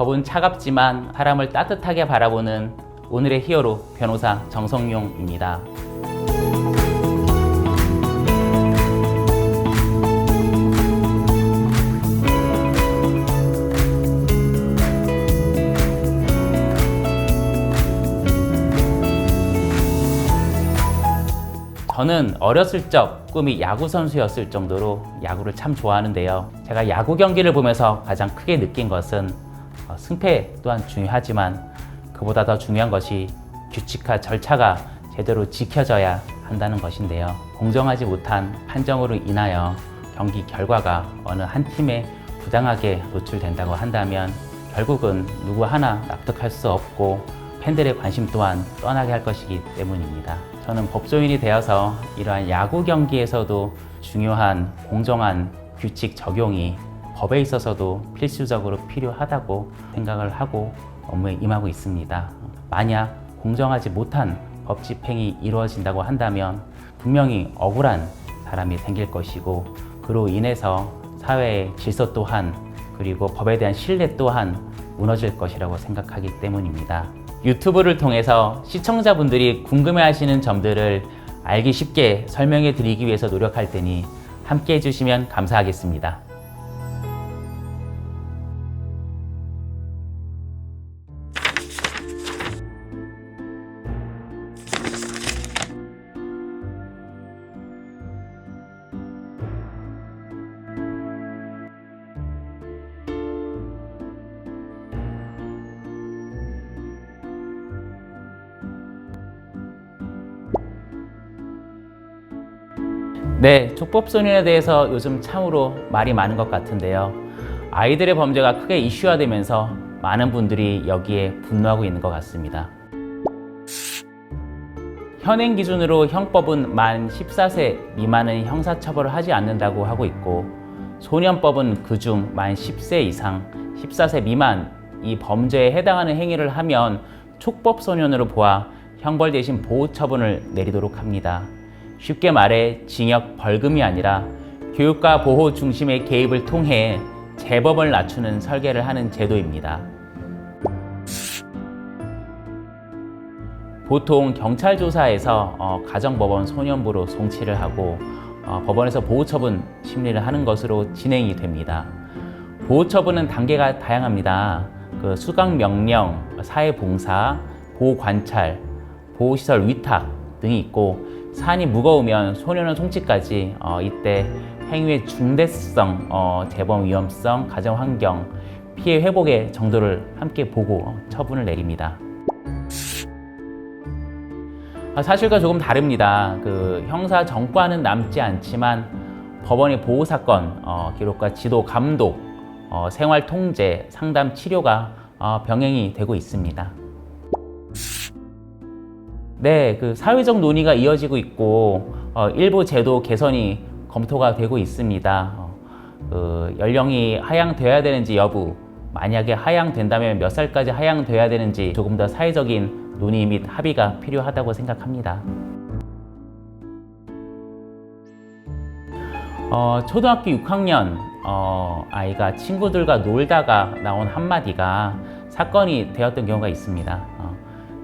법은 차갑지만 사람을 따뜻하게 바라보는 오늘의 히어로 변호사 정성용입니다. 저는 어렸을 적 꿈이 야구 선수였을 정도로 야구를 참 좋아하는데요. 제가 야구 경기를 보면서 가장 크게 느낀 것은 승패 또한 중요하지만 그보다 더 중요한 것이 규칙과 절차가 제대로 지켜져야 한다는 것인데요. 공정하지 못한 판정으로 인하여 경기 결과가 어느 한 팀에 부당하게 노출된다고 한다면 결국은 누구 하나 납득할 수 없고 팬들의 관심 또한 떠나게 할 것이기 때문입니다. 저는 법조인이 되어서 이러한 야구 경기에서도 중요한 공정한 규칙 적용이 법에 있어서도 필수적으로 필요하다고 생각을 하고 업무에 임하고 있습니다. 만약 공정하지 못한 법 집행이 이루어진다고 한다면 분명히 억울한 사람이 생길 것이고 그로 인해서 사회의 질서 또한 그리고 법에 대한 신뢰 또한 무너질 것이라고 생각하기 때문입니다. 유튜브를 통해서 시청자분들이 궁금해하시는 점들을 알기 쉽게 설명해 드리기 위해서 노력할 테니 함께 해주시면 감사하겠습니다. 네, 촉법소년에 대해서 요즘 참으로 말이 많은 것 같은데요. 아이들의 범죄가 크게 이슈화되면서 많은 분들이 여기에 분노하고 있는 것 같습니다. 현행 기준으로 형법은 만 14세 미만은 형사처벌을 하지 않는다고 하고 있고 소년법은 그중 만 10세 이상 14세 미만 이 범죄에 해당하는 행위를 하면 촉법소년으로 보아 형벌 대신 보호처분을 내리도록 합니다. 쉽게 말해 징역 벌금이 아니라 교육과 보호 중심의 개입을 통해 재범을 낮추는 설계를 하는 제도입니다. 보통 경찰 조사에서 가정법원 소년부로 송치를 하고 법원에서 보호처분 심리를 하는 것으로 진행이 됩니다. 보호처분은 단계가 다양합니다. 수강명령, 사회봉사, 보호관찰, 보호시설 위탁 등이 있고 사안이 무거우면 소년원 송치까지 이때 행위의 중대성, 재범 위험성, 가정환경, 피해 회복의 정도를 함께 보고 처분을 내립니다. 사실과 조금 다릅니다. 형사 정과는 남지 않지만 법원의 보호사건, 기록과 지도 감독, 생활 통제, 상담 치료가 병행이 되고 있습니다. 네, 사회적 논의가 이어지고 있고 일부 제도 개선이 검토가 되고 있습니다. 연령이 하향돼야 되는지 여부, 만약에 하향된다면 몇 살까지 하향돼야 되는지 조금 더 사회적인 논의 및 합의가 필요하다고 생각합니다. 초등학교 6학년 아이가 친구들과 놀다가 나온 한마디가 사건이 되었던 경우가 있습니다.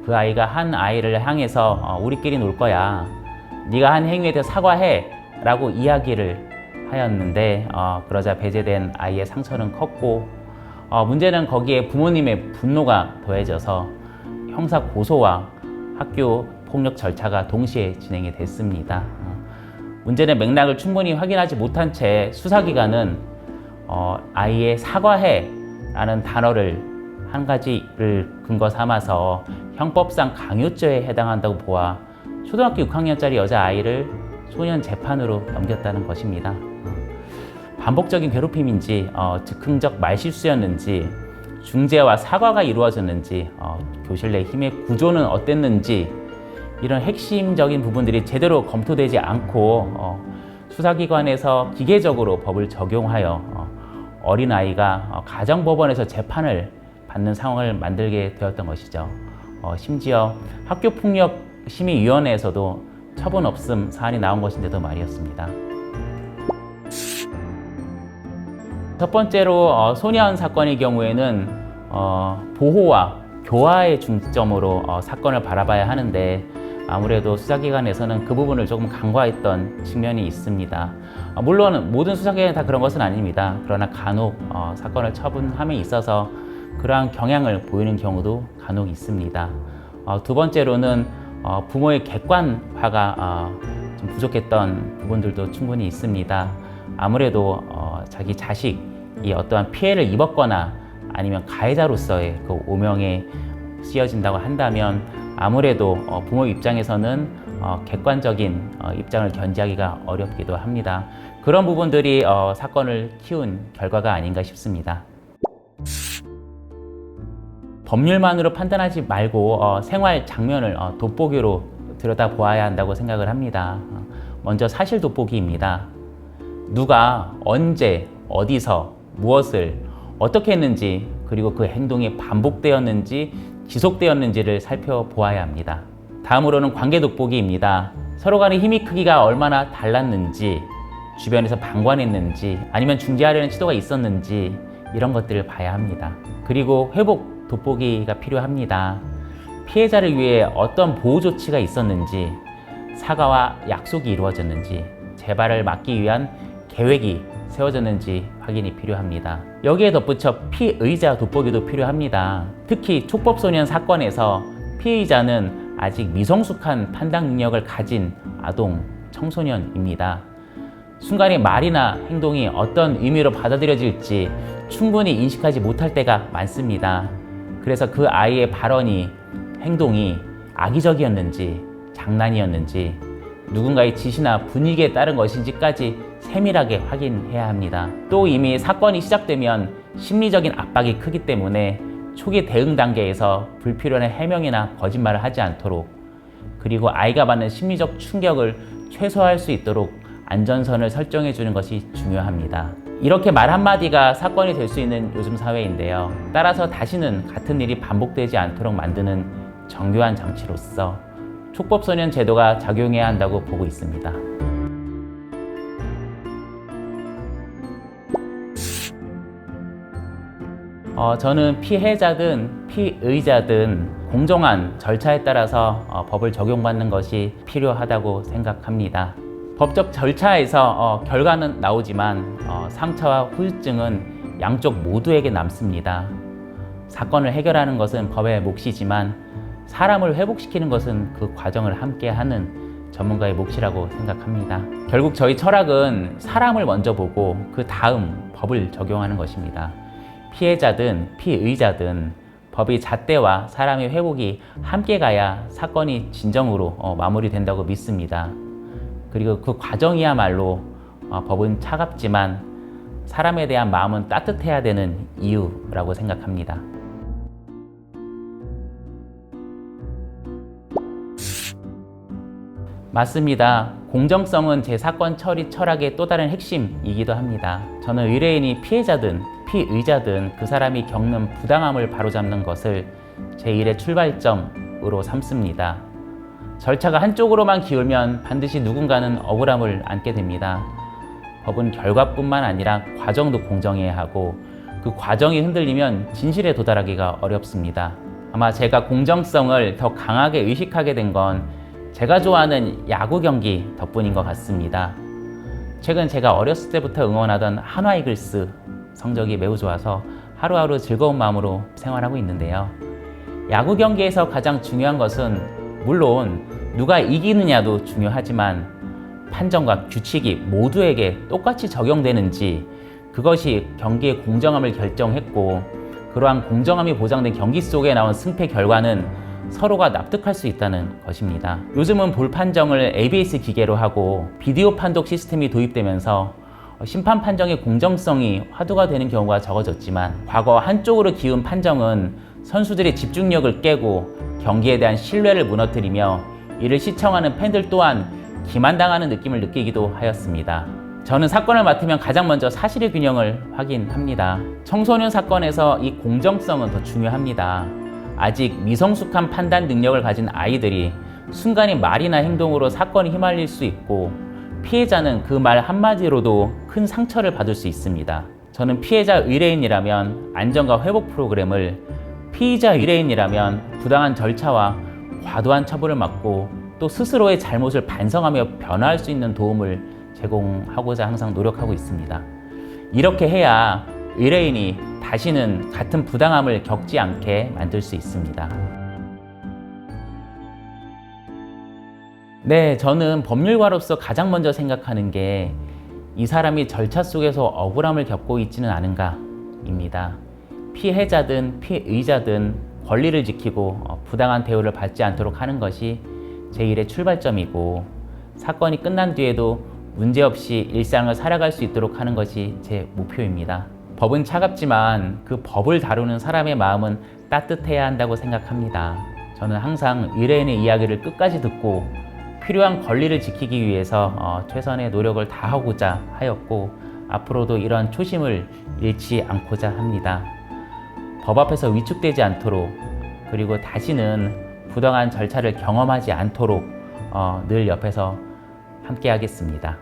그 아이가 한 아이를 향해서 우리끼리 놀 거야. 네가 한 행위에 대해 사과해 라고 이야기를 하였는데 그러자 배제된 아이의 상처는 컸고 문제는 거기에 부모님의 분노가 더해져서 형사 고소와 학교 폭력 절차가 동시에 진행이 됐습니다. 문제는 맥락을 충분히 확인하지 못한 채 수사기관은 아이의 사과해 라는 단어를 한 가지를 근거 삼아서 형법상 강요죄에 해당한다고 보아 초등학교 6학년짜리 여자아이를 소년 재판으로 넘겼다는 것입니다. 반복적인 괴롭힘인지 즉흥적 말실수였는지 중재와 사과가 이루어졌는지 교실 내 힘의 구조는 어땠는지 이런 핵심적인 부분들이 제대로 검토되지 않고 수사기관에서 기계적으로 법을 적용하여 어린아이가 가정법원에서 재판을 받는 상황을 만들게 되었던 것이죠. 심지어 학교폭력심의위원회에서도 처분 없음 사안이 나온 것인데도 말이었습니다. 첫 번째로 소년 사건의 경우에는 보호와 교화의 중점으로 사건을 바라봐야 하는데 아무래도 수사기관에서는 그 부분을 조금 간과했던 측면이 있습니다. 물론 모든 수사기관이 다 그런 것은 아닙니다. 그러나 간혹 사건을 처분함에 있어서 그러한 경향을 보이는 경우도 간혹 있습니다. 두 번째로는 부모의 객관화가 좀 부족했던 부분들도 충분히 있습니다. 아무래도 자기 자식이 어떠한 피해를 입었거나 아니면 가해자로서의 그 오명에 쓰여진다고 한다면 아무래도 부모 입장에서는 객관적인 입장을 견지하기가 어렵기도 합니다. 그런 부분들이 사건을 키운 결과가 아닌가 싶습니다. 법률만으로 판단하지 말고 생활 장면을 돋보기로 들여다보아야 한다고 생각을 합니다. 먼저 사실 돋보기입니다. 누가 언제 어디서 무엇을 어떻게 했는지 그리고 그 행동이 반복되었는지 지속되었는지를 살펴보아야 합니다. 다음으로는 관계 돋보기입니다. 서로 간의 힘의 크기가 얼마나 달랐는지, 주변에서 방관했는지, 아니면 중재하려는 시도가 있었는지 이런 것들을 봐야 합니다. 그리고 회복 돋보기가 필요합니다. 피해자를 위해 어떤 보호 조치가 있었는지, 사과와 약속이 이루어졌는지, 재발을 막기 위한 계획이 세워졌는지 확인이 필요합니다. 여기에 덧붙여 피의자 돋보기도 필요합니다. 특히 촉법소년 사건에서 피의자는 아직 미성숙한 판단 능력을 가진 아동, 청소년입니다. 순간의 말이나 행동이 어떤 의미로 받아들여질지 충분히 인식하지 못할 때가 많습니다. 그래서 그 아이의 발언이, 행동이 악의적이었는지, 장난이었는지, 누군가의 지시나 분위기에 따른 것인지까지 세밀하게 확인해야 합니다. 또 이미 사건이 시작되면 심리적인 압박이 크기 때문에 초기 대응 단계에서 불필요한 해명이나 거짓말을 하지 않도록, 그리고 아이가 받는 심리적 충격을 최소화할 수 있도록 안전선을 설정해 주는 것이 중요합니다. 이렇게 말 한마디가 사건이 될 수 있는 요즘 사회인데요. 따라서 다시는 같은 일이 반복되지 않도록 만드는 정교한 장치로서 촉법소년 제도가 작용해야 한다고 보고 있습니다. 저는 피해자든 피의자든 공정한 절차에 따라서 법을 적용받는 것이 필요하다고 생각합니다. 법적 절차에서 결과는 나오지만 상처와 후유증은 양쪽 모두에게 남습니다. 사건을 해결하는 것은 법의 몫이지만 사람을 회복시키는 것은 그 과정을 함께하는 전문가의 몫이라고 생각합니다. 결국 저희 철학은 사람을 먼저 보고 그 다음 법을 적용하는 것입니다. 피해자든 피의자든 법이 잣대와 사람의 회복이 함께 가야 사건이 진정으로 마무리된다고 믿습니다. 그리고 그 과정이야말로 법은 차갑지만 사람에 대한 마음은 따뜻해야 되는 이유라고 생각합니다. 맞습니다. 공정성은 제 사건 처리 철학의 또 다른 핵심이기도 합니다. 저는 의뢰인이 피해자든 피의자든 그 사람이 겪는 부당함을 바로잡는 것을 제 일의 출발점으로 삼습니다. 절차가 한쪽으로만 기울면 반드시 누군가는 억울함을 안게 됩니다. 법은 결과뿐만 아니라 과정도 공정해야 하고 그 과정이 흔들리면 진실에 도달하기가 어렵습니다. 아마 제가 공정성을 더 강하게 의식하게 된 건 제가 좋아하는 야구 경기 덕분인 것 같습니다. 최근 제가 어렸을 때부터 응원하던 한화 이글스 성적이 매우 좋아서 하루하루 즐거운 마음으로 생활하고 있는데요. 야구 경기에서 가장 중요한 것은 물론 누가 이기느냐도 중요하지만 판정과 규칙이 모두에게 똑같이 적용되는지, 그것이 경기의 공정함을 결정했고 그러한 공정함이 보장된 경기 속에 나온 승패 결과는 서로가 납득할 수 있다는 것입니다. 요즘은 볼 판정을 ABS 기계로 하고 비디오 판독 시스템이 도입되면서 심판 판정의 공정성이 화두가 되는 경우가 적어졌지만 과거 한쪽으로 기운 판정은 선수들의 집중력을 깨고 경기에 대한 신뢰를 무너뜨리며 이를 시청하는 팬들 또한 기만당하는 느낌을 느끼기도 하였습니다. 저는 사건을 맡으면 가장 먼저 사실의 균형을 확인합니다. 청소년 사건에서 이 공정성은 더 중요합니다. 아직 미성숙한 판단 능력을 가진 아이들이 순간의 말이나 행동으로 사건에 휘말릴 수 있고 피해자는 그 말 한마디로도 큰 상처를 받을 수 있습니다. 저는 피해자 의뢰인이라면 안전과 회복 프로그램을, 피의자 의뢰인이라면 부당한 절차와 과도한 처벌을 막고 또 스스로의 잘못을 반성하며 변화할 수 있는 도움을 제공하고자 항상 노력하고 있습니다. 이렇게 해야 의뢰인이 다시는 같은 부당함을 겪지 않게 만들 수 있습니다. 네, 저는 법률가로서 가장 먼저 생각하는 게 이 사람이 절차 속에서 억울함을 겪고 있지는 않은가입니다. 피해자든 피의자든 권리를 지키고 부당한 대우를 받지 않도록 하는 것이 제 일의 출발점이고, 사건이 끝난 뒤에도 문제없이 일상을 살아갈 수 있도록 하는 것이 제 목표입니다. 법은 차갑지만 그 법을 다루는 사람의 마음은 따뜻해야 한다고 생각합니다. 저는 항상 의뢰인의 이야기를 끝까지 듣고 필요한 권리를 지키기 위해서 최선의 노력을 다하고자 하였고, 앞으로도 이러한 초심을 잃지 않고자 합니다. 법 앞에서 위축되지 않도록, 그리고 다시는 부당한 절차를 경험하지 않도록 늘 옆에서 함께 하겠습니다.